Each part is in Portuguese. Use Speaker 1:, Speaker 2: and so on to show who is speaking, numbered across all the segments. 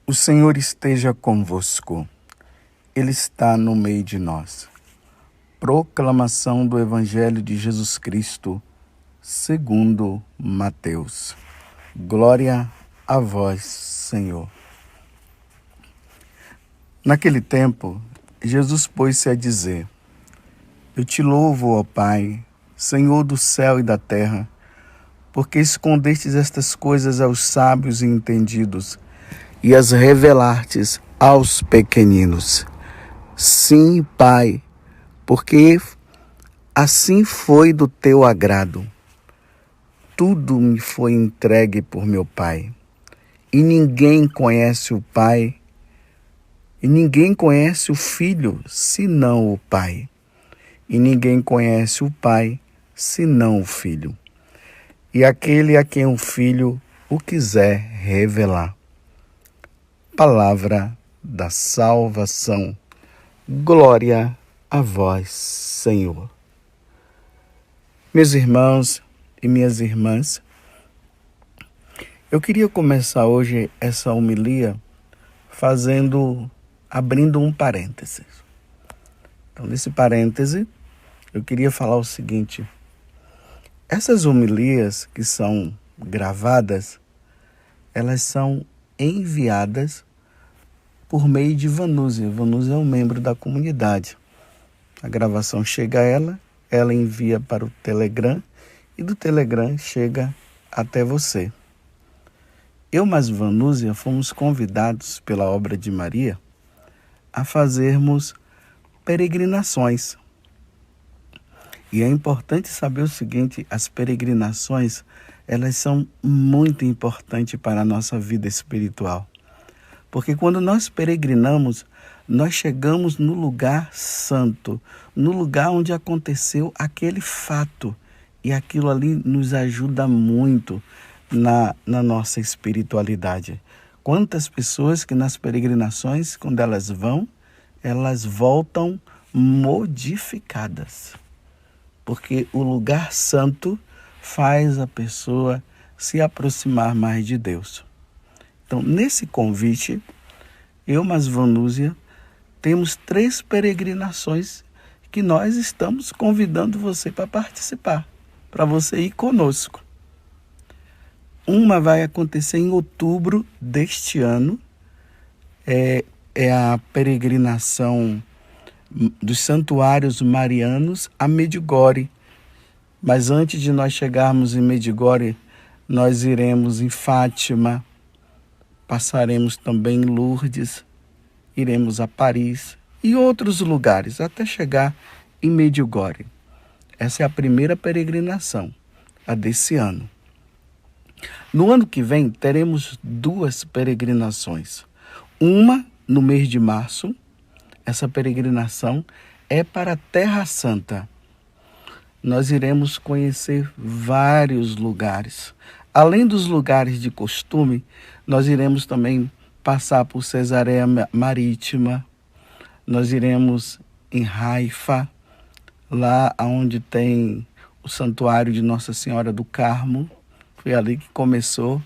Speaker 1: O Senhor esteja convosco. Ele está no meio de nós. Proclamação do Evangelho de Jesus Cristo, segundo Mateus. Glória a vós, Senhor. Naquele tempo, Jesus pôs-se a dizer: Eu te louvo, ó Pai, Senhor do céu e da terra, porque escondestes estas coisas aos sábios e entendidos e as revelastes aos pequeninos. Sim, Pai, porque assim foi do teu agrado. Tudo me foi entregue por meu Pai. E ninguém conhece o Pai, e ninguém conhece o Filho, senão o Pai. E ninguém conhece o Pai, senão o Filho. E aquele a quem o Filho o quiser revelar. Palavra da salvação. Glória a vós, Senhor. Meus irmãos e minhas irmãs, eu queria começar hoje essa homilia abrindo um parêntese. Então, nesse parêntese, eu queria falar o seguinte: essas homilias que são gravadas, elas são enviadas por meio de Vanúzia. Vanúzia é um membro da comunidade. A gravação chega a ela envia para o Telegram e do Telegram chega até você. Eu mais Vanúzia fomos convidados pela obra de Maria a fazermos peregrinações. E é importante saber o seguinte: as peregrinações, elas são muito importantes para a nossa vida espiritual. Porque quando nós peregrinamos, nós chegamos no lugar santo, no lugar onde aconteceu aquele fato. E aquilo ali nos ajuda muito na nossa espiritualidade. Quantas pessoas que nas peregrinações, quando elas vão, elas voltam modificadas. Porque o lugar santo faz a pessoa se aproximar mais de Deus. Então, nesse convite, eu mais Vanúzia temos 3 peregrinações que nós estamos convidando você para participar, para você ir conosco. Uma vai acontecer em outubro deste ano, é a peregrinação dos santuários marianos a Medjugorje. Mas antes de nós chegarmos em Medjugorje, nós iremos em Fátima, passaremos também em Lourdes, iremos a Paris e outros lugares, até chegar em Medjugorje. Essa é a primeira peregrinação, a desse ano. No ano que vem, teremos 2 peregrinações. Uma no mês de março. Essa peregrinação é para a Terra Santa. Nós iremos conhecer vários lugares. Além dos lugares de costume, nós iremos também passar por Cesareia Marítima. Nós iremos em Haifa, lá onde tem o santuário de Nossa Senhora do Carmo. Foi ali que começou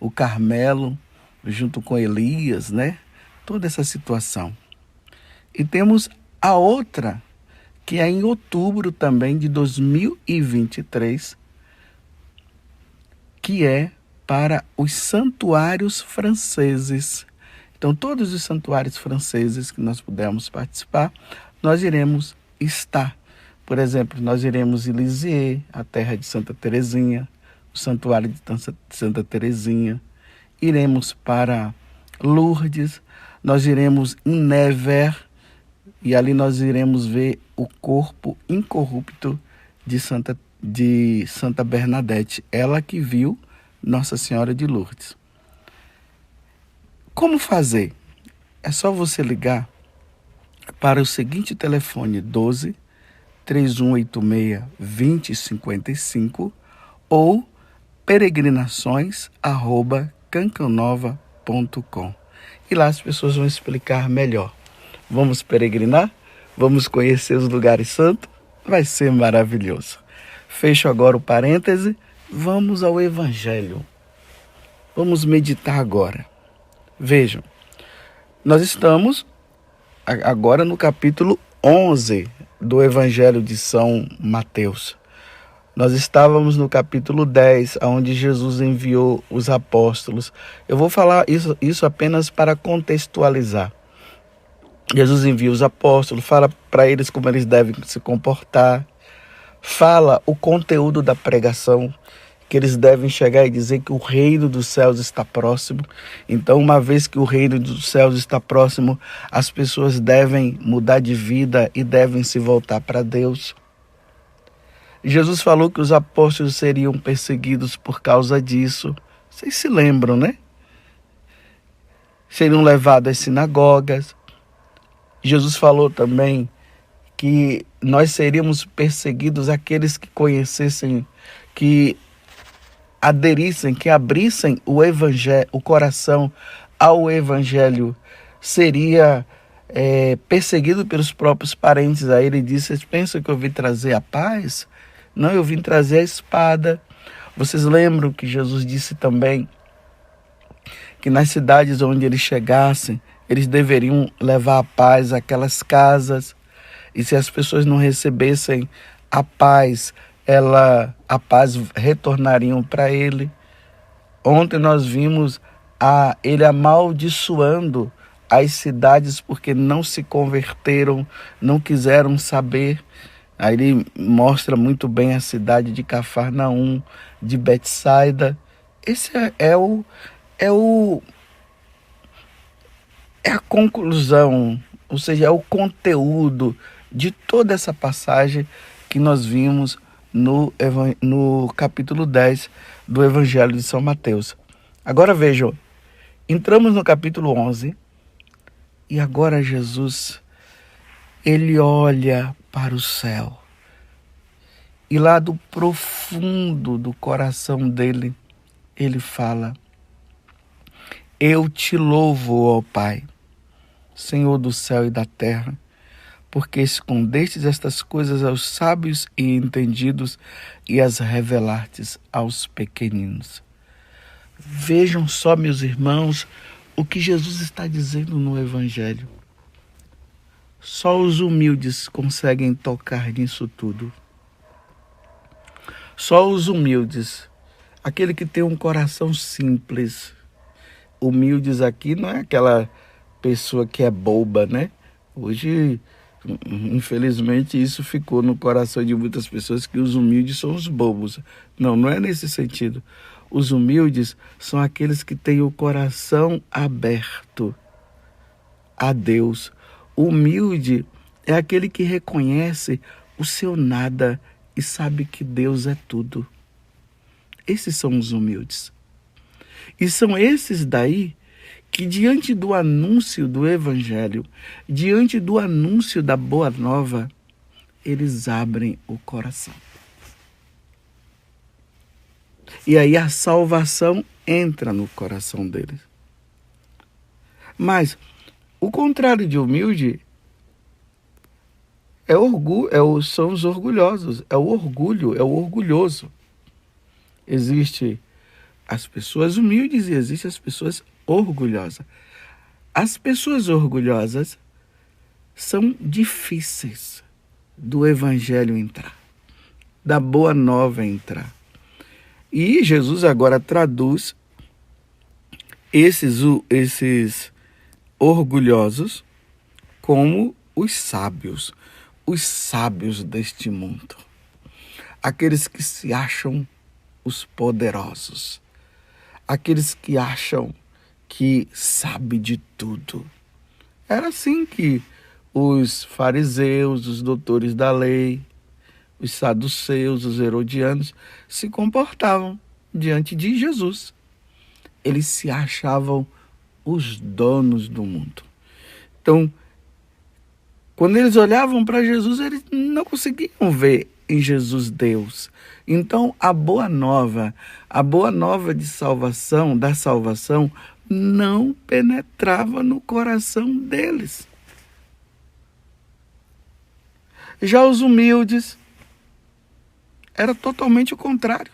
Speaker 1: o Carmelo, junto com Elias, né? Toda essa situação. E temos a outra, que é em outubro também de 2023, que é para os santuários franceses. Então, todos os santuários franceses que nós pudermos participar, nós iremos estar. Por exemplo, nós iremos em Lisieux, a terra de Santa Teresinha, o santuário de Santa Teresinha. Iremos para Lourdes, nós iremos em Nevers, e ali nós iremos ver o corpo incorrupto de Santa Bernadette, ela que viu Nossa Senhora de Lourdes. Como fazer? É só você ligar para o seguinte telefone: 12 3186 2055 ou peregrinações@cancanova.com. E lá as pessoas vão explicar melhor. Vamos peregrinar? Vamos conhecer os lugares santos? Vai ser maravilhoso. Fecho agora o parêntese. Vamos ao Evangelho. Vamos meditar agora. Vejam, nós estamos agora no capítulo 11 do Evangelho de São Mateus. Nós estávamos no capítulo 10, onde Jesus enviou os apóstolos. Eu vou falar isso apenas para contextualizar. Jesus envia os apóstolos, fala para eles como eles devem se comportar, fala o conteúdo da pregação, que eles devem chegar e dizer que o reino dos céus está próximo. Então, uma vez que o reino dos céus está próximo, as pessoas devem mudar de vida e devem se voltar para Deus. Jesus falou que os apóstolos seriam perseguidos por causa disso. Vocês se lembram, né? Seriam levados às sinagogas. Jesus falou também que nós seríamos perseguidos aqueles que conhecessem, que aderissem, que abrissem o evangelho, o coração ao evangelho, seria perseguido pelos próprios parentes. Aí ele disse: vocês pensam que eu vim trazer a paz? Não, eu vim trazer a espada. Vocês lembram que Jesus disse também que nas cidades onde eles chegassem, eles deveriam levar a paz àquelas casas, e se as pessoas não recebessem a paz, a paz retornariam para ele. Ontem nós vimos ele amaldiçoando as cidades porque não se converteram, não quiseram saber. Aí ele mostra muito bem a cidade de Cafarnaum, de Betsaida. Esse é a conclusão, ou seja, é o conteúdo de toda essa passagem que nós vimos no capítulo 10 do Evangelho de São Mateus. Agora vejam, entramos no capítulo 11 e agora Jesus, ele olha para o céu e lá do profundo do coração dele, ele fala: eu te louvo, ó Pai, Senhor do céu e da terra, porque escondestes estas coisas aos sábios e entendidos e as revelastes aos pequeninos. Vejam só, meus irmãos, o que Jesus está dizendo no Evangelho. Só os humildes conseguem tocar nisso tudo. Só os humildes, aquele que tem um coração simples. Humildes aqui não é aquela pessoa que é boba, né? Hoje, infelizmente, isso ficou no coração de muitas pessoas, que os humildes são os bobos. Não, não é nesse sentido. Os humildes são aqueles que têm o coração aberto a Deus. O humilde é aquele que reconhece o seu nada e sabe que Deus é tudo. Esses são os humildes. E são esses daí que, diante do anúncio do Evangelho, diante do anúncio da Boa Nova, eles abrem o coração. E aí a salvação entra no coração deles. Mas o contrário de humilde é orgulho, são os orgulhosos, é o orgulho, é o orgulhoso. Existe as pessoas humildes e existem as pessoas orgulhosas. As pessoas orgulhosas são difíceis do Evangelho entrar, da Boa Nova entrar. E Jesus agora traduz esses orgulhosos como os sábios deste mundo. Aqueles que se acham os poderosos. Aqueles que acham que sabem de tudo. Era assim que os fariseus, os doutores da lei, os saduceus, os herodianos se comportavam diante de Jesus. Eles se achavam os donos do mundo. Então, quando eles olhavam para Jesus, eles não conseguiam ver em Jesus Deus. Então, a boa nova de salvação, da salvação, não penetrava no coração deles. Já os humildes, era totalmente o contrário.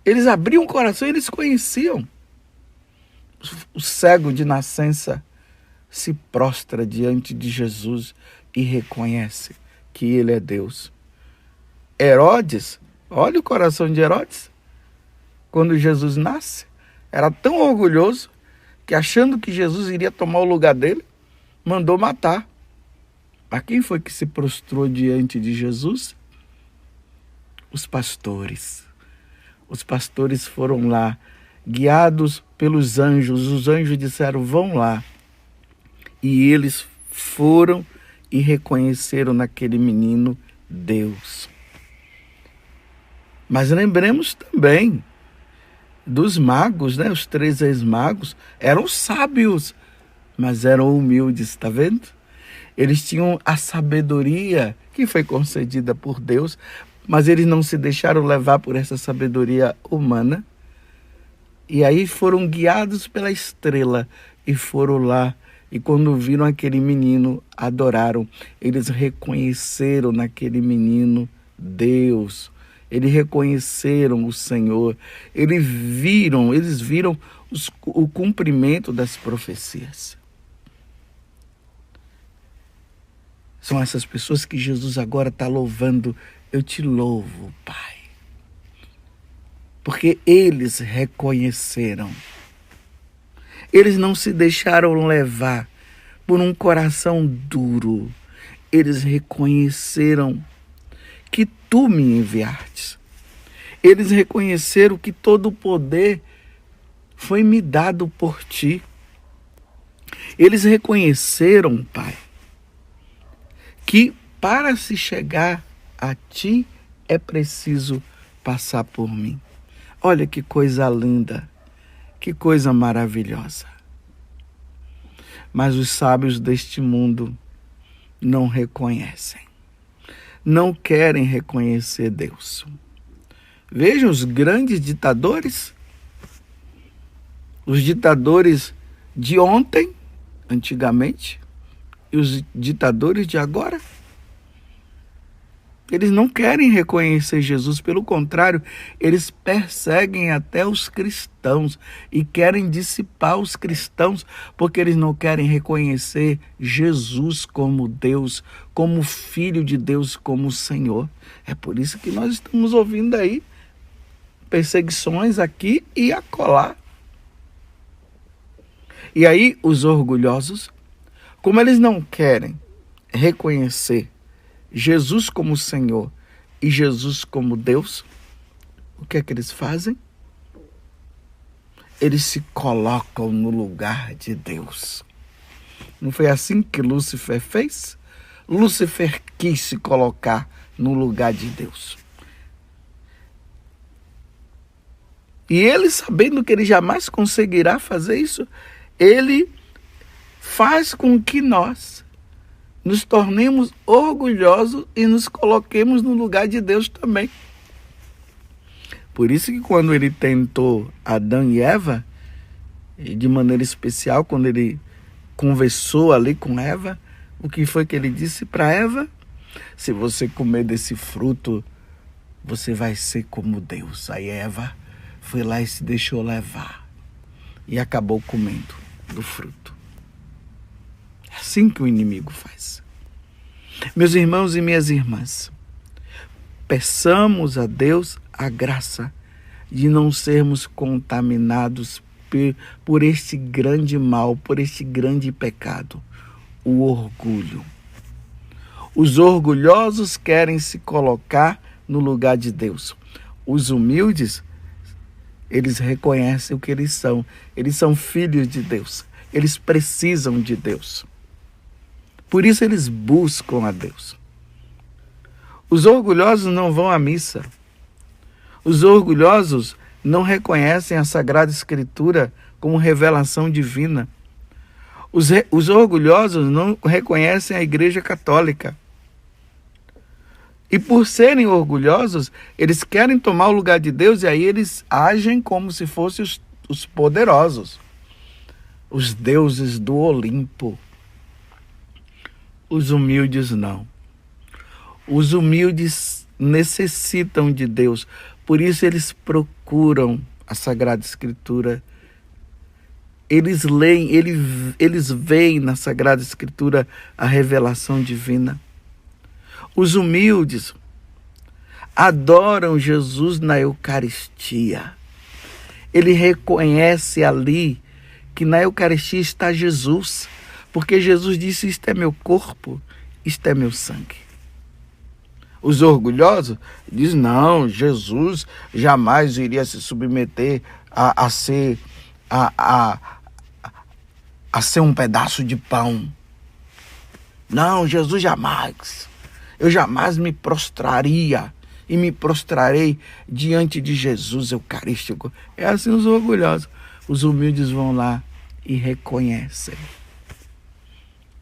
Speaker 1: Eles abriam o coração e eles conheciam. o cego de nascença se prostra diante de Jesus e reconhece que ele é Deus. Herodes, olha o coração de Herodes, quando Jesus nasce, era tão orgulhoso que, achando que Jesus iria tomar o lugar dele, mandou matar. Mas quem foi que se prostrou diante de Jesus? Os pastores. Os pastores foram lá, guiados pelos anjos. Os anjos disseram, vão lá. E eles foram e reconheceram naquele menino Deus. Mas lembremos também dos magos, né? Os 3 ex-magos eram sábios, mas eram humildes, está vendo? Eles tinham a sabedoria que foi concedida por Deus, mas eles não se deixaram levar por essa sabedoria humana. E aí foram guiados pela estrela e foram lá. E quando viram aquele menino, adoraram. Eles reconheceram naquele menino Deus. Eles reconheceram o Senhor. Eles viram o cumprimento das profecias. São essas pessoas que Jesus agora está louvando. Eu te louvo, Pai. Porque eles reconheceram. Eles não se deixaram levar por um coração duro. Eles reconheceram que tu me enviaste. Eles reconheceram que todo o poder foi me dado por ti. Eles reconheceram, Pai, que para se chegar a ti é preciso passar por mim. Olha que coisa linda, que coisa maravilhosa. Mas os sábios deste mundo não reconhecem. Não querem reconhecer Deus. Vejam os grandes ditadores. Os ditadores de ontem, antigamente, e os ditadores de agora. Eles não querem reconhecer Jesus, pelo contrário, eles perseguem até os cristãos e querem dissipar os cristãos porque eles não querem reconhecer Jesus como Deus, como Filho de Deus, como Senhor. É por isso que nós estamos ouvindo aí perseguições aqui e acolá. E aí os orgulhosos, como eles não querem reconhecer Jesus como Senhor e Jesus como Deus, o que é que eles fazem? Eles se colocam no lugar de Deus. Não foi assim que Lúcifer fez? Lúcifer quis se colocar no lugar de Deus. E ele, sabendo que ele jamais conseguirá fazer isso, ele faz com que nós nos tornemos orgulhosos e nos coloquemos no lugar de Deus também. Por isso que quando ele tentou Adão e Eva, e de maneira especial quando ele conversou ali com Eva, o que foi que ele disse para Eva? Se você comer desse fruto, você vai ser como Deus. Aí Eva foi lá e se deixou levar e acabou comendo do fruto. É assim que o inimigo faz. Meus irmãos e minhas irmãs, peçamos a Deus a graça de não sermos contaminados por este grande mal, por este grande pecado, o orgulho. Os orgulhosos querem se colocar no lugar de Deus. Os humildes, eles reconhecem o que eles são. Eles são filhos de Deus. Eles precisam de Deus. Por isso eles buscam a Deus. Os orgulhosos não vão à missa. Os orgulhosos não reconhecem a Sagrada Escritura como revelação divina. Os orgulhosos não reconhecem a Igreja Católica. E por serem orgulhosos, eles querem tomar o lugar de Deus e aí eles agem como se fossem os poderosos, os deuses do Olimpo. Os humildes não. Os humildes necessitam de Deus. Por isso eles procuram a Sagrada Escritura Eles leem, eles veem na Sagrada Escritura a revelação divina. Os humildes adoram Jesus na Eucaristia. Ele reconhece ali que na Eucaristia está Jesus, porque Jesus disse: isto é meu corpo, isto é meu sangue. Os orgulhosos dizem: não, Jesus jamais iria se submeter a ser um pedaço de pão. Não, Jesus jamais. Eu jamais me prostraria e me prostrarei diante de Jesus Eucarístico. É assim os orgulhosos. Os humildes vão lá e reconhecem.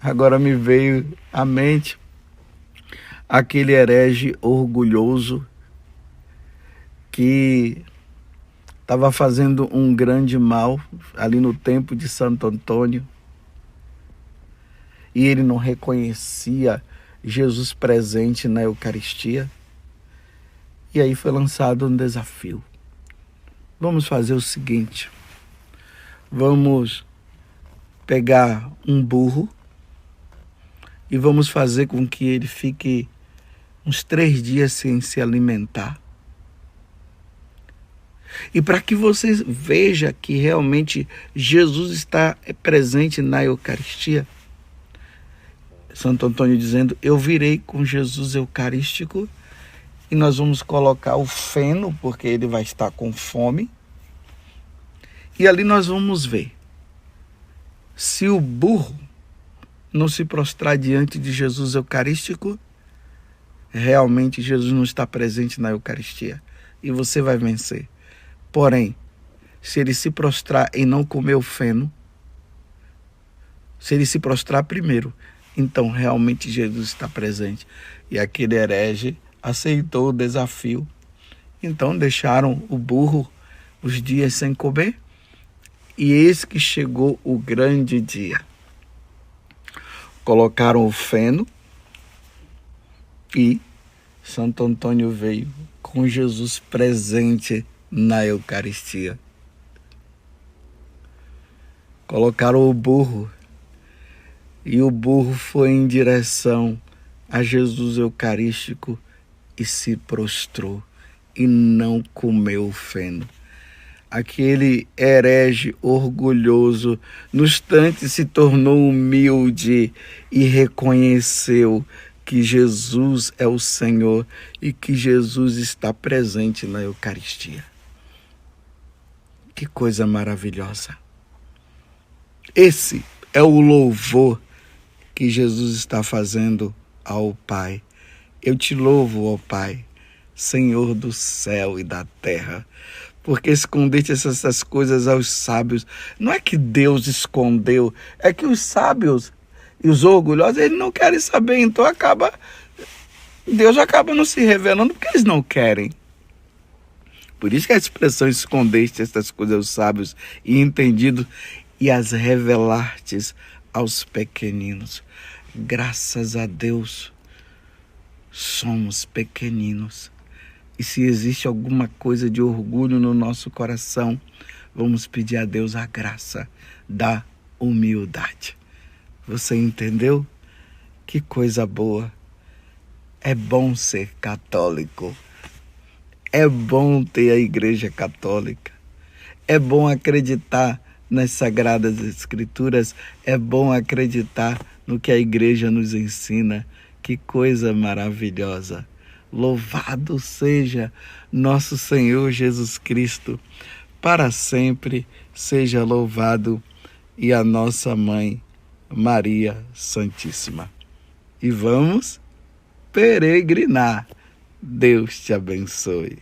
Speaker 1: Agora me veio à mente aquele herege orgulhoso que estava fazendo um grande mal ali no templo de Santo Antônio. E ele não reconhecia Jesus presente na Eucaristia. E aí foi lançado um desafio. Vamos fazer o seguinte. Vamos pegar um burro e vamos fazer com que ele fique uns 3 dias sem se alimentar. E para que você veja que realmente Jesus está presente na Eucaristia, Santo Antônio dizendo: eu virei com Jesus Eucarístico e nós vamos colocar o feno, porque ele vai estar com fome. E ali nós vamos ver se o burro não se prostrar diante de Jesus Eucarístico, realmente Jesus não está presente na Eucaristia e você vai vencer. Porém, se ele se prostrar e não comer o feno, se ele se prostrar primeiro, então realmente Jesus está presente. E aquele herege aceitou o desafio. Então deixaram o burro os dias sem comer. E eis que chegou o grande dia. Colocaram o feno e Santo Antônio veio com Jesus presente na Eucaristia. Colocaram o burro e o burro foi em direção a Jesus Eucarístico e se prostrou e não comeu o feno. Aquele herege orgulhoso, no instante se tornou humilde e reconheceu que Jesus é o Senhor e que Jesus está presente na Eucaristia. Que coisa maravilhosa! Esse é o louvor que Jesus está fazendo ao Pai. Eu te louvo, ó Pai, Senhor do céu e da terra, porque escondeste essas coisas aos sábios. Não é que Deus escondeu, é que os sábios e os orgulhosos, eles não querem saber, então Deus acaba não se revelando porque eles não querem. Por isso que a expressão escondeste estas coisas aos sábios e entendidos e as revelastes aos pequeninos. Graças a Deus, somos pequeninos. E se existe alguma coisa de orgulho no nosso coração, vamos pedir a Deus a graça da humildade. Você entendeu? Que coisa boa. É bom ser católico. É bom ter a Igreja Católica. É bom acreditar nas Sagradas Escrituras. É bom acreditar no que a Igreja nos ensina. Que coisa maravilhosa. Louvado seja nosso Senhor Jesus Cristo. Para sempre seja louvado e a nossa Mãe Maria Santíssima. E vamos peregrinar. Deus te abençoe.